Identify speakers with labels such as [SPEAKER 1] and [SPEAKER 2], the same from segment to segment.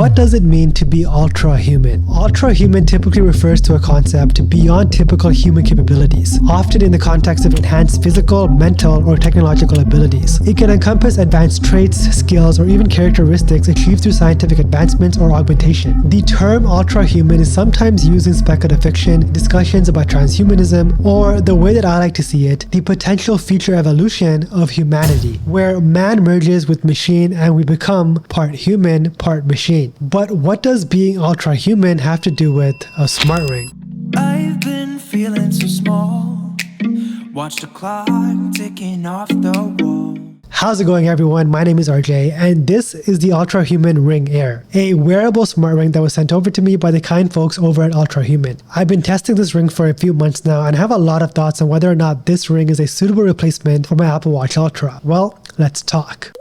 [SPEAKER 1] What does it mean to be ultra-human? Ultra-human typically refers to a concept beyond typical human capabilities, often in the context of enhanced physical, mental, or technological abilities. It can encompass advanced traits, skills, or even characteristics achieved through scientific advancements or augmentation. The term ultra-human is sometimes used in speculative fiction, discussions about transhumanism, or the way that I like to see it, the potential future evolution of humanity, where man merges with machine and we become part human, part machine. But what does being ultra-human have to do with a smart ring?
[SPEAKER 2] I've been feeling so small. Watch the clock ticking off the wall.
[SPEAKER 1] How's it going, everyone? My name is Rjey, and this is the UltraHuman Ring Air, a wearable smart ring that was sent over to me by the kind folks over at UltraHuman. I've been testing this ring for a few months now and have a lot of thoughts on whether or not this ring is a suitable replacement for my Apple Watch Ultra. Well, let's talk.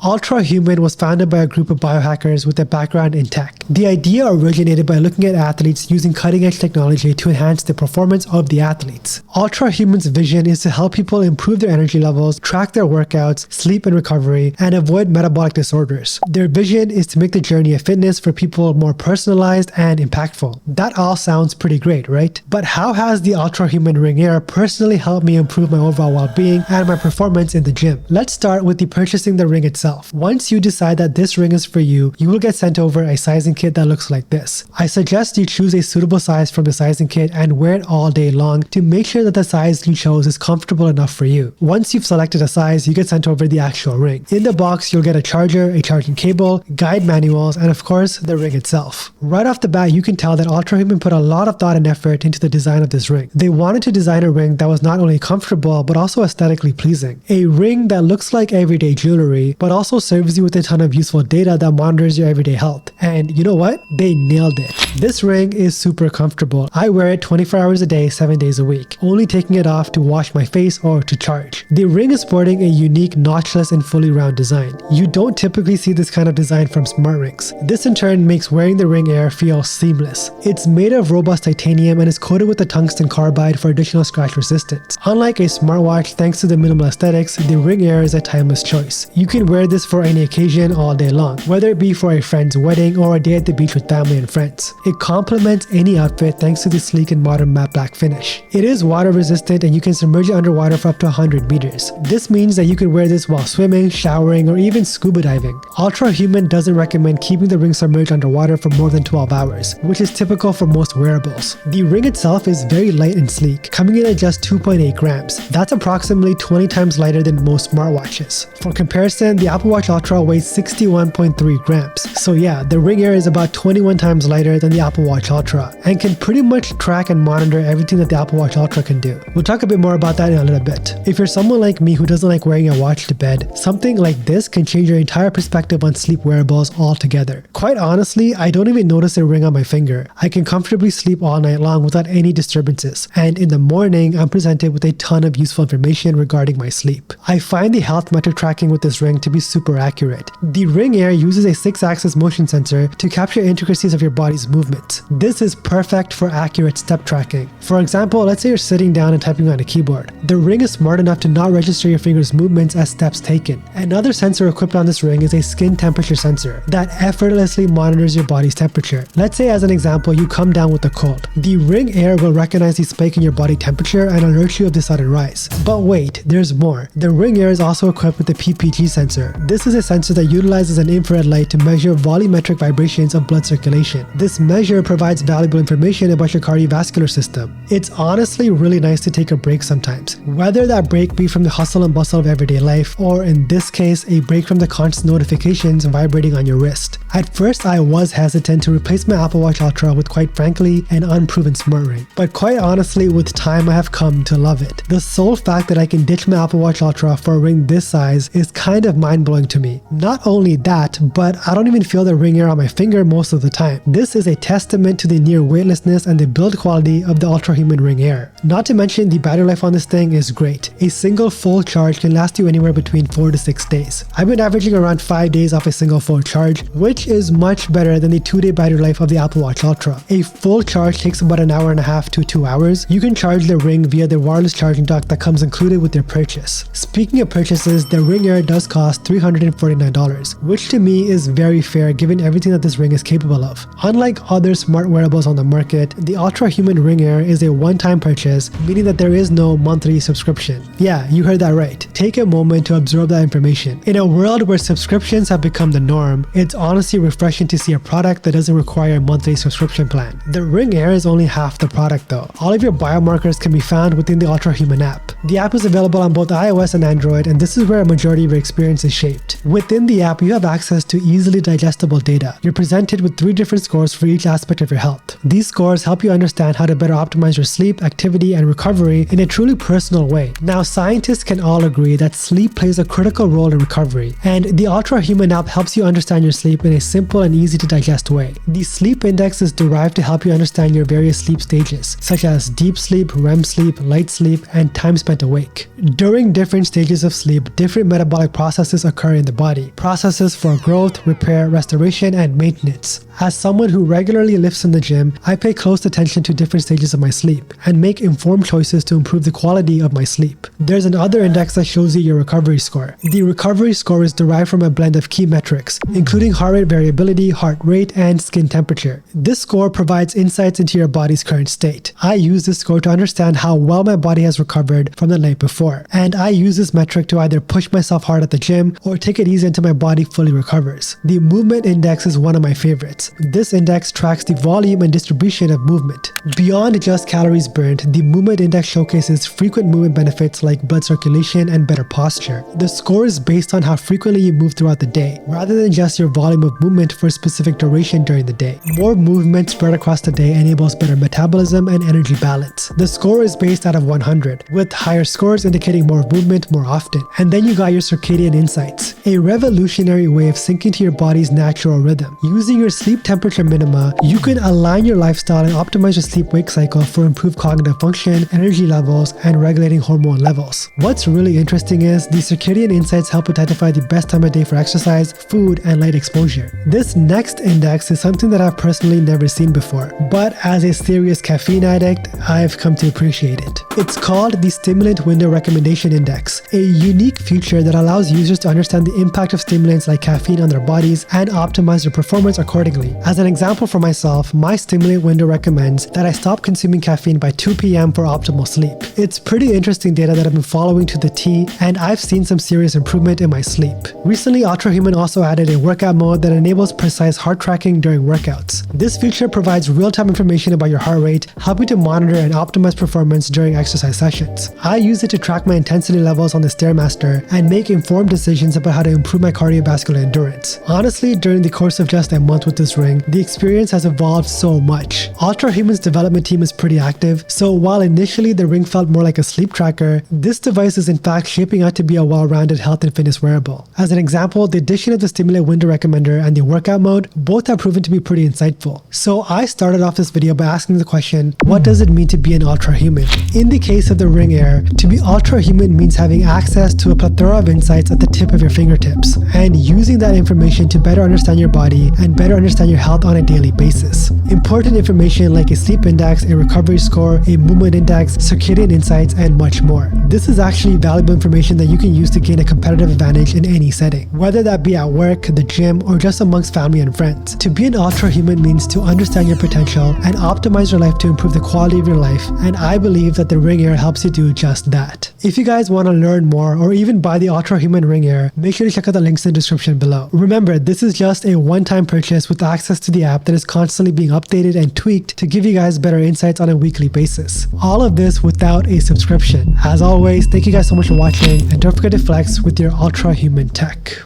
[SPEAKER 1] UltraHuman was founded by a group of biohackers with a background in tech. The idea originated by looking at athletes using cutting-edge technology to enhance the performance of the athletes. UltraHuman's vision is to help people improve their energy levels, track their workouts, sleep and recovery, and avoid metabolic disorders. Their vision is to make the journey of fitness for people more personalized and impactful. That all sounds pretty great, right? But how has the UltraHuman Ring Air personally helped me improve my overall well-being and my performance in the gym? Let's start with the purchasing the ring itself. Once you decide that this ring is for you, you will get sent over a sizing kit that looks like this. I suggest you choose a suitable size from the sizing kit and wear it all day long to make sure that the size you chose is comfortable enough for you. Once you've selected a size, you get sent over the actual ring. In the box, you'll get a charger, a charging cable, guide manuals, and of course, the ring itself. Right off the bat, you can tell that UltraHuman put a lot of thought and effort into the design of this ring. They wanted to design a ring that was not only comfortable, but also aesthetically pleasing. A ring that looks like everyday jewelry, but also serves you with a ton of useful data that monitors your everyday health. And you know what? They nailed it. This ring is super comfortable. I wear it 24 hours a day, 7 days a week, only taking it off to wash my face or to charge. The ring is sporting a unique notchless and fully round design. You don't typically see this kind of design from smart rings. This in turn makes wearing the Ring Air feel seamless. It's made of robust titanium and is coated with a tungsten carbide for additional scratch resistance. Unlike a smartwatch, thanks to the minimal aesthetics, the Ring Air is a timeless choice. You can wear this for any occasion all day long, whether it be for a friend's wedding or a day at the beach with family and friends. It complements any outfit thanks to the sleek and modern matte black finish. It is water resistant and you can submerge it underwater for up to 100 meters. This means that you can wear this while swimming, showering, or even scuba diving. UltraHuman doesn't recommend keeping the ring submerged underwater for more than 12 hours, which is typical for most wearables. The ring itself is very light and sleek, coming in at just 2.8 grams. That's approximately 20 times lighter than most smartwatches. For comparison, the Apple Watch Ultra weighs 61.3 grams. So yeah, the Ring Air is about 21 times lighter than the Apple Watch Ultra and can pretty much track and monitor everything that the Apple Watch Ultra can do. We'll talk a bit more about that in a little bit. If you're someone like me who doesn't like wearing a watch to bed, something like this can change your entire perspective on sleep wearables altogether. Quite honestly, I don't even notice a ring on my finger. I can comfortably sleep all night long without any disturbances, and in the morning, I'm presented with a ton of useful information regarding my sleep. I find the health metric tracking with this ring to be super accurate. The Ring Air uses a 6-axis motion sensor to capture intricacies of your body's movements. This is perfect for accurate step tracking. For example, let's say you're sitting down and typing on a keyboard. The ring is smart enough to not register your fingers' movements as steps taken. Another sensor equipped on this ring is a skin temperature sensor that effortlessly monitors your body's temperature. Let's say, as an example, you come down with a cold. The Ring Air will recognize the spike in your body temperature and alert you of the sudden rise. But wait, there's more. The Ring Air is also equipped with a PPG sensor. This is a sensor that utilizes an infrared light to measure volumetric vibrations of blood circulation. This measure provides valuable information about your cardiovascular system. It's honestly really nice to take a break sometimes, whether that break be from the hustle and bustle of everyday life, or in this case, a break from the constant notifications vibrating on your wrist. At first, I was hesitant to replace my Apple Watch Ultra with, quite frankly, an unproven smart ring. But quite honestly, with time, I have come to love it. The sole fact that I can ditch my Apple Watch Ultra for a ring this size is kind of mind-blowing to me. Not only that, but I don't even feel the Ring Air on my finger most of the time. This is a testament to the near weightlessness and the build quality of the UltraHuman Ring Air. Not to mention, the battery life on this thing is great. A single full charge can last you anywhere between 4 to 6 days. I've been averaging around 5 days off a single full charge, which which is much better than the 2-day battery life of the Apple Watch Ultra. A full charge takes about an hour and a half to 2 hours. You can charge the Ring via the wireless charging dock that comes included with your purchase. Speaking of purchases, the Ring Air does cost $349, which to me is very fair given everything that this ring is capable of. Unlike other smart wearables on the market, the UltraHuman Ring Air is a one-time purchase, meaning that there is no monthly subscription. Yeah, you heard that right. Take a moment to absorb that information. In a world where subscriptions have become the norm, it's honestly refreshing to see a product that doesn't require a monthly subscription plan. The Ring Air is only half the product though. All of your biomarkers can be found within the UltraHuman app. The app is available on both iOS and Android, and this is where a majority of your experience is shaped. Within the app, you have access to easily digestible data. You're presented with 3 different scores for each aspect of your health. These scores help you understand how to better optimize your sleep, activity, and recovery in a truly personal way. Now, scientists can all agree that sleep plays a critical role in recovery, and the UltraHuman app helps you understand your sleep in a simple and easy to digest way. The sleep index is derived to help you understand your various sleep stages, such as deep sleep, REM sleep, light sleep, and time spent awake. During different stages of sleep, different metabolic processes occur in the body. Processes for growth, repair, restoration, and maintenance. As someone who regularly lifts in the gym, I pay close attention to different stages of my sleep and make informed choices to improve the quality of my sleep. There's another index that shows you your recovery score. The recovery score is derived from a blend of key metrics, including heart rate variability, heart rate, and skin temperature. This score provides insights into your body's current state. I use this score to understand how well my body has recovered from the night before, and I use this metric to either push myself hard at the gym or take it easy until my body fully recovers. The movement index is one of my favorites. This index tracks the volume and distribution of movement. Beyond just calories burned, the movement index showcases frequent movement benefits like blood circulation and better posture. The score is based on how frequently you move throughout the day, rather than just your volume of movement for a specific duration during the day. More movement spread across the day enables better metabolism and energy balance. The score is based out of 100, with higher scores indicating more movement more often. And then you got your circadian insights, a revolutionary way of syncing to your body's natural rhythm. Using your sleep temperature minima, you can align your lifestyle and optimize your sleep-wake cycle for improved cognitive function, energy levels, and regulating hormone levels. What's really interesting is the circadian insights help identify the best time of day for exercise, food, and light exposure. This next index is something that I've personally never seen before, but as a serious caffeine addict, I've come to appreciate it. It's called the Stimulant Window Recommendation Index, a unique feature that allows users to understand the impact of stimulants like caffeine on their bodies and optimize their performance accordingly. As an example for myself, my stimulant window recommends that I stop consuming caffeine by 2 p.m. for optimal sleep. It's pretty interesting data that I've been following to the T, and I've seen some serious improvement in my sleep. Recently, UltraHuman also added a workout mode that enables precise heart tracking during workouts. This feature provides real-time information about your heart rate, helping to monitor and optimize performance during exercise sessions. I use it to track my intensity levels on the Stairmaster and make informed decisions about how to improve my cardiovascular endurance. Honestly, during the course of just a month with this ring, the experience has evolved so much. UltraHuman's development team is pretty active, so while initially the ring felt more like a sleep tracker, this device is in fact shaping out to be a well-rounded health and fitness wearable. As an example, the addition of the Stimulant Window Recommender and the workout mode both have proven to be pretty insightful. So I started off this video by asking the question, what does it mean to be an UltraHuman? In the case of the Ring Air, to be UltraHuman means having access to a plethora of insights at the tip of your fingertips, and using that information to better understand your body and better understand your health on a daily basis. Important information like a sleep index, a recovery score, a movement index, circadian insights, and much more. This is actually valuable information that you can use to gain a competitive advantage in any setting, whether that be at work, the gym, or just amongst family and friends. To be an UltraHuman means to understand your potential and optimize your life to improve the quality of your life, and I believe that the Ring Air helps you do just that. If you guys want to learn more or even buy the UltraHuman Ring Air, make sure to check out the links in the description below. Remember, this is just a one-time purchase with access to the app that is constantly being updated and tweaked to give you guys better insights on a weekly basis. All of this without a subscription. As always, thank you guys so much for watching, and don't forget to flex with your UltraHuman tech.